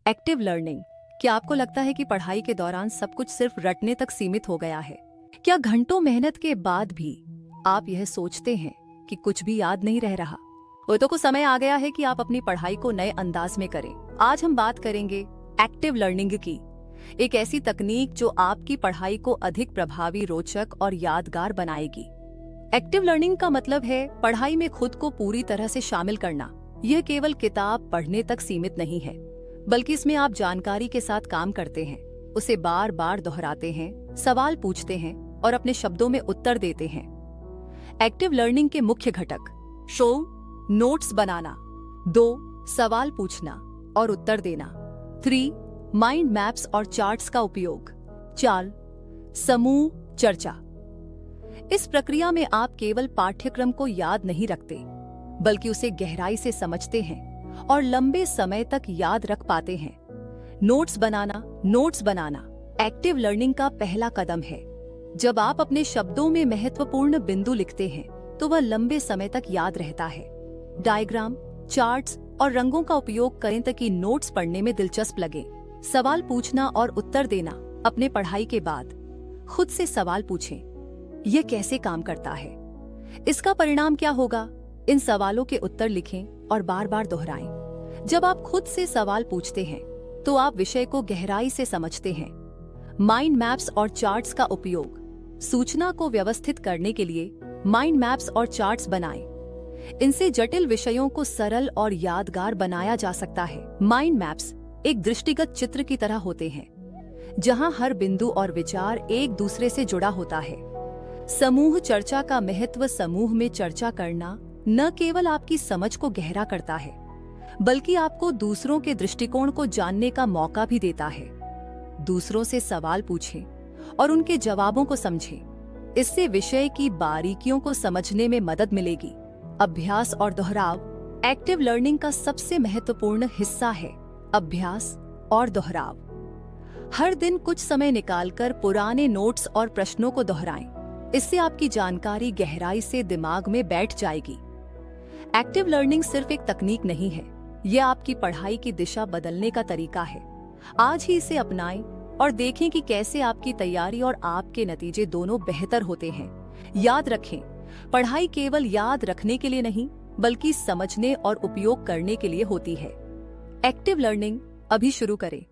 Active learning. क्या आपको लगता है कि पढ़ाई के दौरान सब कुछ सिर्फ रटने तक सीमित हो गया है? क्या घंटों मेहनत के बाद भी आप यह सोचते हैं कि कुछ भी याद नहीं रह रहा? तो कुछ समय आ गया है कि आप अपनी पढ़ाई को नए अंदाज में करें। आज हम बात करेंगे एक्टिव लर्निंग की, एक ऐसी तकनीक जो आपकी पढ़ाई को अधिक प्रभावी, रोचक और यादगार बनाएगी। एक्टिव लर्निंग का मतलब है पढ़ाई में खुद को पूरी तरह से शामिल करना। यह केवल किताब पढ़ने तक सीमित नहीं है, बल्कि इसमें आप जानकारी के साथ काम करते हैं, उसे बार बार दोहराते हैं, सवाल पूछते हैं और अपने शब्दों में उत्तर देते हैं। एक्टिव लर्निंग के मुख्य घटक: शो, नोट्स बनाना, 2 सवाल पूछना और उत्तर देना, 3 माइंड मैप्स और चार्ट्स का उपयोग, 4 समूह चर्चा। इस प्रक्रिया में आप केवल पाठ्यक्रम को याद नहीं रखते, बल्कि उसे गहराई से समझते हैं और लंबे समय तक याद रख पाते हैं। नोट्स बनाना एक्टिव लर्निंग का पहला कदम है। जब आप अपने शब्दों में महत्वपूर्ण बिंदु लिखते हैं तो वह लंबे समय तक याद रहता है। डायग्राम, चार्ट्स और रंगों का उपयोग करें ताकि नोट्स पढ़ने में दिलचस्प लगे। सवाल पूछना और उत्तर देना। अपने पढ़ाई के बाद खुद से सवाल पूछें, यह कैसे काम करता है, इसका परिणाम क्या होगा। इन सवालों के उत्तर लिखें और बार बार दोहराएं। जब आप खुद से सवाल पूछते हैं तो आप विषय को गहराई से समझते हैं। माइंड मैप्स और चार्ट्स का उपयोग। सूचना को व्यवस्थित करने के लिए माइंड मैप्स और चार्ट्स बनाएं। इनसे जटिल विषयों को सरल और यादगार बनाया जा सकता है। माइंड मैप्स एक दृष्टिगत चित्र की तरह होते हैं, जहां हर बिंदु और विचार एक दूसरे से जुड़ा होता है। समूह चर्चा का महत्व: समूह में चर्चा करना न केवल आपकी समझ को गहरा करता है, बल्कि आपको दूसरों के दृष्टिकोण को जानने का मौका भी देता है। दूसरों से सवाल पूछें और उनके जवाबों को समझें। इससे विषय की बारीकियों को समझने में मदद मिलेगी। अभ्यास और दोहराव एक्टिव लर्निंग का सबसे महत्वपूर्ण हिस्सा है। अभ्यास और दोहराव। हर दिन कुछ समय निकालकर पुराने नोट्स और प्रश्नों को दोहराएं। इससे आपकी जानकारी गहराई से दिमाग में बैठ जाएगी। एक्टिव लर्निंग सिर्फ एक तकनीक नहीं है, यह आपकी पढ़ाई की दिशा बदलने का तरीका है। आज ही इसे अपनाएं और देखें कि कैसे आपकी तैयारी और आपके नतीजे दोनों बेहतर होते हैं। याद रखें, पढ़ाई केवल याद रखने के लिए नहीं, बल्कि समझने और उपयोग करने के लिए होती है। एक्टिव लर्निंग अभी शुरू करें।